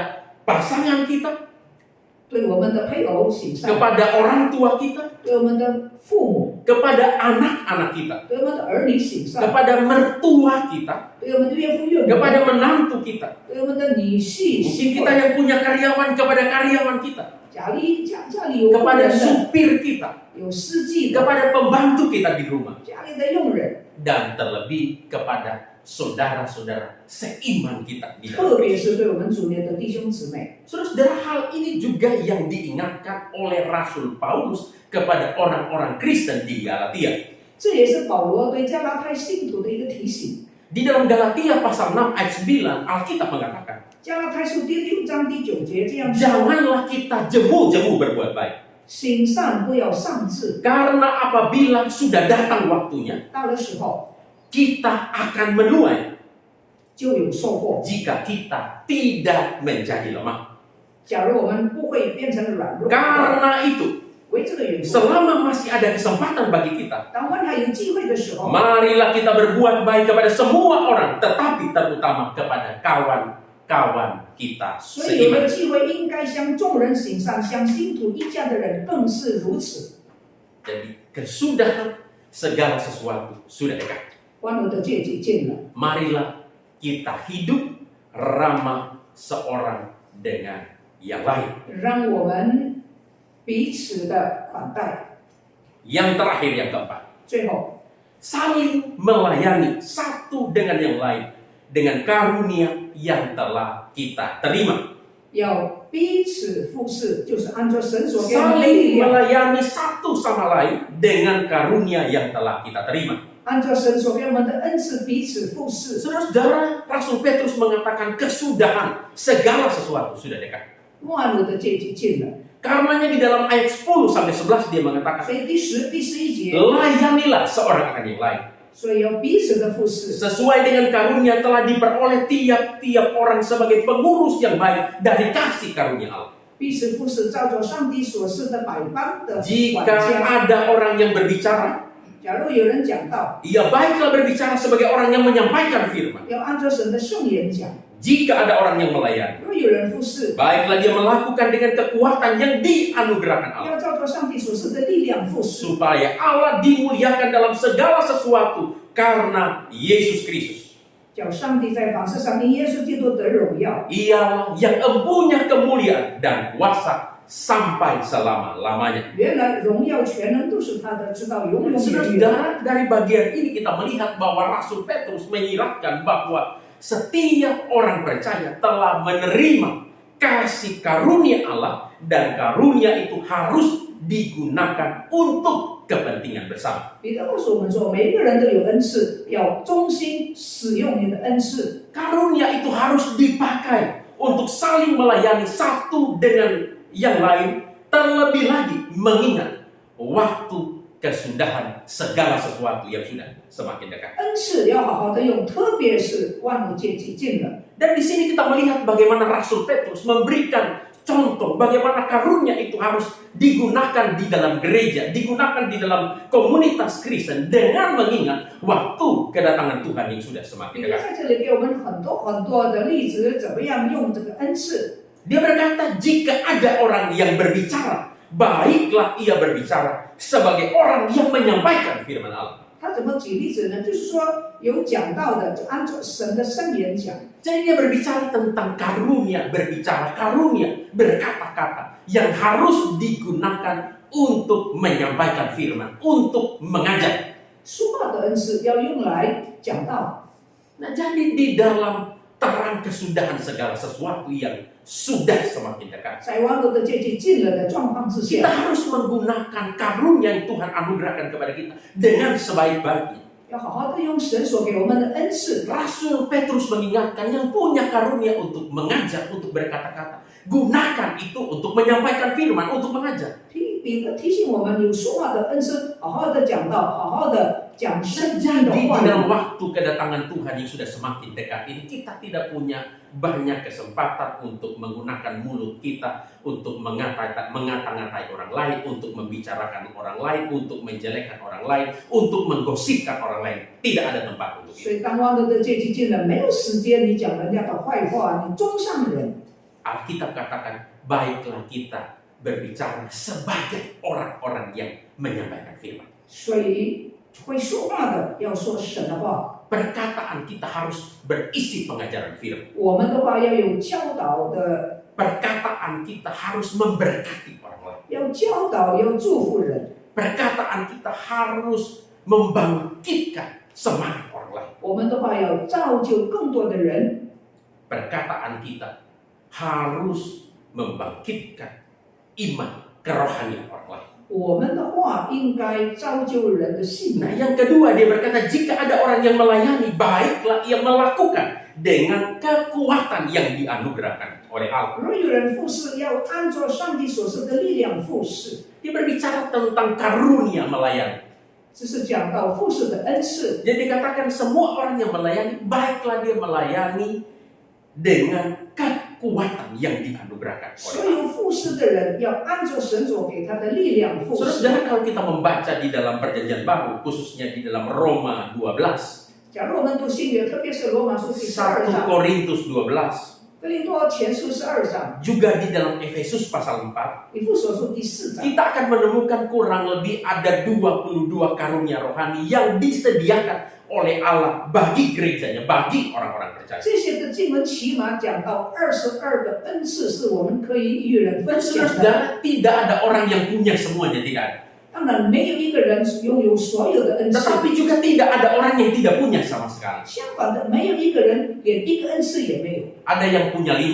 pasangan kita, 对我们的配偶行善， kepada orang tua kita, 对我们的父母， kepada anak-anak kita, 对我们的儿女行善， kepada mertua kita, 对我们的岳父岳母， kepada menantu kita. 对我们的女婿 Mungkin 媳妇 kita，yang punya karyawan kepada karyawan kita, 家里有工 kepada 人的， supir kita, 有司机的， kepada pembantu kita di rumah, 家里的佣人， dan terlebih kepada saudara-saudara seiman kita di 特 dalam 别是对我们主内的弟兄姊妹。 Saudara, hal ini juga yang diingatkan oleh Rasul Paulus kepada orang-orang Kristen di Galatia. 这也是保罗对加拉太信徒的一个提醒。 Di dalam Galatia pasal 6 ayat 9, Alkitab mengatakan, 加拉太书第6章第9节这样说： janganlah kita jemu-jemu berbuat baik. 行善不要丧志， Karena apabila sudah datang waktunya, 到了时候 kita akan menuai 就有收获。 jika kita tidak menjadi lemah. 假如我们不会变成软弱， Karena itu, 为这个缘故， selama masih ada kesempatan bagi kita, 当我们还有机会的时候， marilah kita berbuat baik kepada semua orang, tetapi terutama kepada kawan-kawan kita 所以有 seiman. 了机会应该向众人行善，向信徒一家的人更是如此。 Jadi kesudahan segala sesuatu sudah dekat. 万物的结局近了， Marilah kita hidup ramah seorang dengan yang lain. 让我们彼此的款待。 Yang terakhir, yang keempat, 最后， saling melayani satu dengan yang lain dengan karunia yang telah kita terima. 要彼此服侍，就是按照神所给我们的力 Saling 量， melayani satu sama lain dengan karunia yang telah kita terima. 按照神所给我们的恩赐彼此服侍。 Saudara-saudara, Rasul Petrus mengatakan kesudahan segala sesuatu sudah dekat. 万物的结局近了， Karenanya di dalam ayat 10 sampai 11 dia mengatakan, 所以第11节， layanilah seorang akan yang lain. 所以要彼此的服侍， Sesuai dengan karunia telah diperoleh tiap-tiap orang sebagai pengurus yang baik dari kasih karunia Allah. 彼此服侍，照着上帝所赐的百般的管 Jika 家。 ada orang yang berbicara, 假如有人讲道， ia baiklah berbicara sebagai orang yang menyampaikan firman. 要按照神的圣言讲； Jika ada orang yang melayani, 若有人服侍， baiklah dia melakukan dengan kekuatan yang dianugerahkan Allah. 要照着上帝所赐的力量服侍， Supaya Allah dimuliakan dalam segala sesuatu karena Yesus Kristus. 叫上帝在凡事上因耶稣基督得荣耀。 Ialah yang empunya kemuliaan dan kuasa sampai selama-lamanya. 原来荣耀全能都是他的，直到永永远远。 Saudara, dari bagian ini kita melihat bahwa Rasul Petrus menyiratkan bahwa setiap orang percaya telah menerima kasih karunia Allah dan karunia itu harus digunakan untuk kepentingan bersama. 彼得告诉我们说，每一个人都有恩赐，要忠心使用你的恩赐。 Karunia itu harus dipakai untuk saling melayani satu dengan yang lain, terlebih lagi mengingat waktu kesudahan segala sesuatu yang sudah semakin dekat. 恩赐要好好的用，特别是万物皆寂静了。 Dan di sini kita melihat bagaimana Rasul Petrus memberikan contoh bagaimana karunia itu harus digunakan di dalam gereja, digunakan di dalam komunitas Kristen dengan mengingat waktu kedatangan Tuhan yang sudah semakin 彼得 dekat. 在这里给我们很多的例子，怎么样用这个恩赐。 Dia berkata, jika ada orang yang berbicara, baiklah ia berbicara sebagai orang yang menyampaikan firman Allah. 他怎么举例子呢？就是说有讲到的，就按照神的圣言讲。 Jadi dia berbicara tentang karunia, berkata-kata yang harus digunakan untuk menyampaikan firman, untuk mengajar. 说话的恩赐要用来讲道。 Nah, jadi di dalam terang kesudahan segala sesuatu yang sudah semakin dekat, 在万物的阶级近了的状况之 kita 下， harus menggunakan karunia yang Tuhan anugerahkan kepada kita dengan sebaik-baiknya. 要好好的用神所给我们的恩赐。 Rasul Petrus mengingatkan yang punya karunia untuk mengajar, untuk berkata-kata, gunakan itu untuk menyampaikan firman, untuk mengajar. 彼得提醒我们，有说话的恩赐，好好的讲道，好好的讲圣经的 Jadi di 话 dalam 语。 waktu kedatangan Tuhan yang sudah semakin dekat ini, kita tidak punya banyak kesempatan untuk menggunakan mulut kita untuk mengata-ngatai orang lain, untuk membicarakan orang lain, untuk menjelekkan orang lain, untuk menggosipkan orang lain. Tidak ada tempat untuk 所 itu. 以当万物的阶级近了，没有时间你讲人家的坏话，你中上人。 Alkitab katakan, baiklah kita berbicara sebagai orang-orang yang menyampaikan firman. 所以会说话的要说神的话， Perkataan kita harus berisi pengajaran firman. 我们的话要有教导的， Perkataan kita harus memberkati orang lain. 要教导，要祝福人。 Perkataan kita harus membangkitkan semangat orang lain. 我们的话要造就更多的人， Perkataan kita harus membangkitkan iman kerohanian orang lain. 我们的话应该造就人的信 Nah, 仰。 yang kedua dia berkata, jika ada orang yang melayani, baiklah ia melakukan dengan kekuatan yang dianugerahkan oleh Allah. 如果有人服侍，要按照上帝所赐的力量服侍。 Dia berbicara tentang karunia melayani. 这是讲到服侍的恩赐。 Jadi dikatakan semua orang yang melayani, baiklah dia melayani dengan kekuatan yang dianugerahkan 所 oleh Allah. 有服侍的人要按照神所给他的力量服侍。 Saudara, kalau kita membaca di dalam perjanjian baru, khususnya di dalam Roma 12, 假如我们读新约，特别是罗马书第12 1 章、 Korintus 12, 哥林多前书12章、 juga di dalam Efesus pasal 4, 以弗所书第4章， kita akan menemukan kurang lebih ada 22 karunia rohani yang disediakan oleh Allah bagi gerejanya, bagi orang-orang percaya. 这些的经文起码讲到22个恩赐是我们可以与人 Dan 分享的。 saudara, tidak ada orang yang punya semuanya, tidak ada. 当然，没有一个人拥有所有的恩赐， Tetapi juga tidak ada orang yang tidak punya sama sekali. 相反的，没有一个人连一个恩赐也没有。 Ada yang punya 5,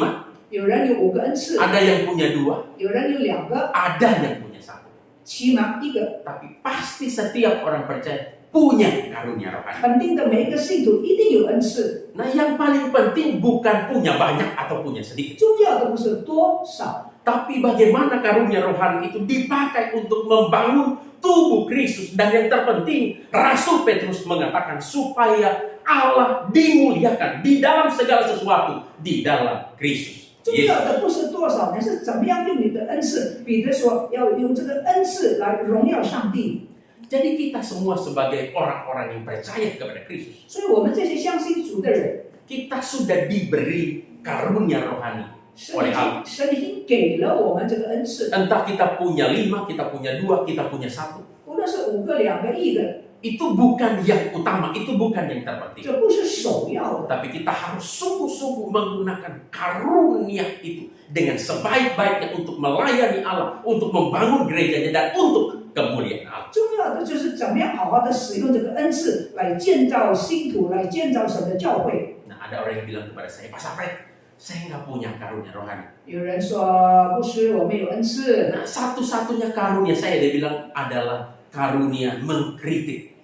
有人有5个恩赐， ada yang punya 2, 有人有2个， ada yang punya 1. 起码1个。 Tapi pasti setiap orang percaya punya karunia rohani. 肯定的，每一个信徒一定有恩赐。 Nah, yang paling penting bukan punya banyak atau punya sedikit, 重要的不是多少， tapi bagaimana karunia rohani itu dipakai untuk membangun tubuh Kristus. Dan yang terpenting, Rasul Petrus mengatakan supaya Allah dimuliakan di dalam segala sesuatu di dalam Kristus 重要的不是多少，而是怎么样用你的恩赐。彼得说要用这个恩赐来荣耀上帝。 Jadi kita semua sebagai orang-orang yang percaya kepada Kristus, 所以我们这些相信主的人， kita sudah diberi karunia rohani 神 oleh 已 Allah. 经神已经给了我们这个恩赐， Entah kita punya 5, kita punya 2, kita punya 1. 无论是5个、2个、1个， Itu bukan yang utama, itu bukan yang terpenting. 这不是首要的。 Tapi kita harus sungguh-sungguh menggunakan karunia itu dengan sebaik-baiknya untuk melayani Allah, untuk membangun gerejanya, dan untuk kemuliaan Allah. 重要的就是怎么样好好的使用这个恩赐来建造信徒，来建造神的教会。 Nah, ada orang yang bilang kepada saya, Pak Sapret, saya nggak punya karunia rohani. 有人说，牧师，我们有恩赐。 Nah, satu-satunya karunia saya, dia bilang, adalah karunia mengkritik.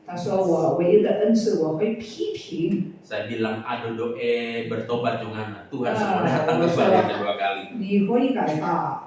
他说我唯一的恩赐，我会批评。 Saya bilang, aduh doe, bertobat jongana. Tuhan semua datang kembali kedua kali. 你悔改吧。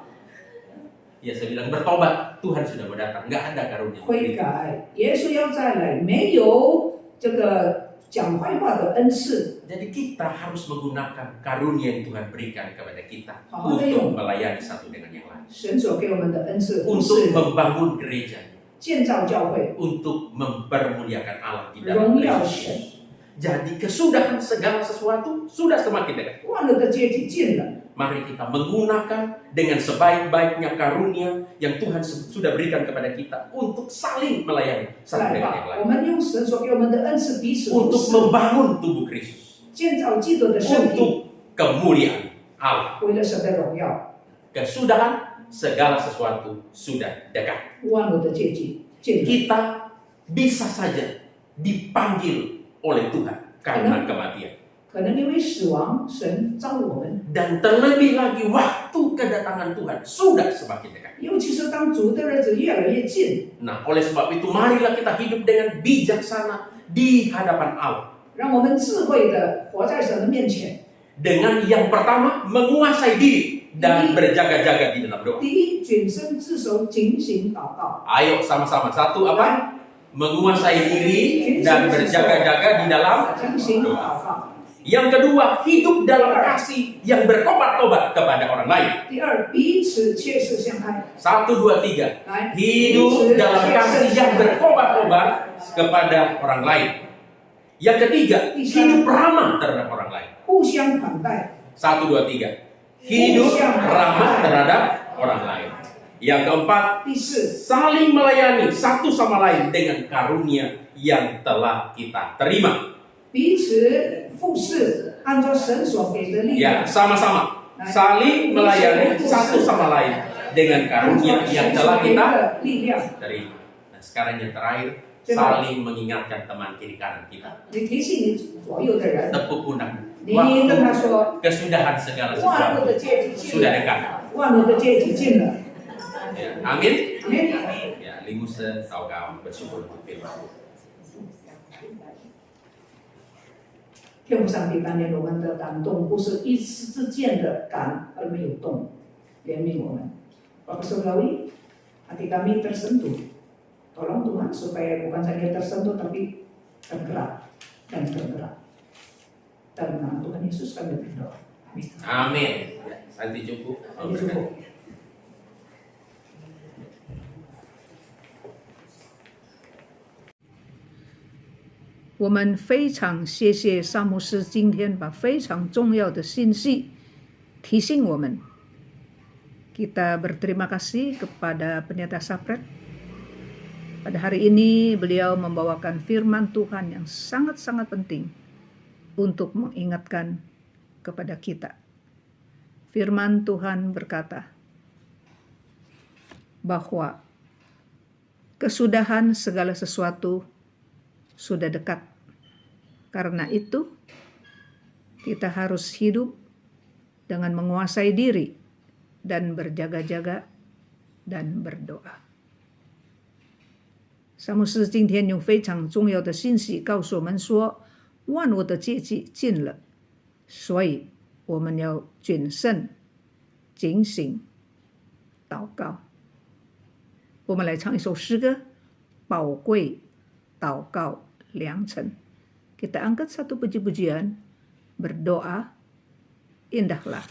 Ya saya bilang bertobat, Tuhan sudah mau datang, nggak ada karunia. 悔改，耶稣要再来，没有这个讲坏话的恩赐。 Jadi kita harus menggunakan karunia yang Tuhan berikan kepada kita Haleluya. untuk melayani satu dengan yang lain, 神所给我们的恩赐，不 untuk 是 membangun gereja, 建造教会， untuk mempermuliakan Allah di dalam 荣耀 Kristus. 神。 Jadi kesudahan segala sesuatu sudah semakin dekat. 万恶的阶级近了， Mari kita menggunakan dengan sebaik-baiknya karunia yang Tuhan sudah berikan kepada kita untuk saling melayani satu 来 dengan yang 吧， lain, 我们用神所给我们的恩赐彼此服 untuk 侍， membangun tubuh Kristus, 建造基督的身体， untuk kemuliaan Allah. 为了神的荣耀。 Kesudahan segala sesuatu sudah dekat. 万恶的阶级近了， Kita bisa saja dipanggil oleh Tuhan karena kematian. 可能因为死亡，神召我们。 Dan terlebih lagi waktu kedatangan Tuhan sudah semakin dekat. 尤其是当主的日子越来越近， Nah, oleh sebab itu marilah kita hidup dengan bijaksana di hadapan Allah. 让我们智慧的活在神的面前。 Dengan yang pertama menguasai diri dan berjaga-jaga di dalam doa. 第一，谨慎自守，警醒祷告。 Ayo sama-sama. Satu apa? Menguasai diri dan berjaga-jaga di dalam 警醒祷 doa. 告。 Yang kedua, hidup dalam kasih yang berkobat-kobat kepada orang lain. 第二，彼此切实相爱。 1, 2, 3. 来， Hidup dalam kasih yang berkobat-kobat kepada orang lain. Yang ketiga, hidup ramah terhadap orang lain. 互相款待。 1, 2, 3. Hidup ramah terhadap orang lain. Yang keempat, 第四， saling melayani satu sama lain dengan karunia yang telah kita terima. 彼此服侍，按照神所给的力 Ya, 量， sama-sama. Saling melayani satu sama lain dengan 按 karunia 照 yang 神 telah 所给 kita 的力量。 terima. Nah, sekarang yang terakhir, saling mengingatkan teman kiri kanan kita. 你提醒你左右的人， Tepuk pundak. 你跟他 Waktu 说， kesudahan segala 万恶 sesuatu 的阶级近 sudah 了， dekat. 万恶的阶级近了。 Ya, amin. 阿门。 Ya, Limusa Saugao bersyukur untuk firman. 天父上帝当年我们的感动，不是一时之间的感而没有动，怜悯我们。Bapak Surgawi, hati kami tersentuh. Tolong Tuhan supaya bukan saja tersentuh tapi tergerak dan tergerak. Dalam nama Tuhan Yesus kami berdoa. Amin. Amin. Ya, nanti cukup. Ini cukup.我们非常谢谢萨牧师今天把非常重要的信息提醒我们。Kita berterima kasih kepada Pendeta Sapret. Pada hari ini beliau membawakan firman Tuhan yang sangat-sangat penting untuk mengingatkan kepada kita. Firman Tuhan berkata bahwa kesudahan segala sesuatu sudah dekat. Karena itu, kita harus hidup dengan menguasai diri dan berjaga-jaga dan berdoa。萨牧师今天用非常重要的信息告诉我们说，万物的节期近了，所以我们要谨慎、警醒、祷告。我们来唱一首诗歌，《宝贵祷告良辰》。Kita angkat satu puji-pujian, berdoa, indahlah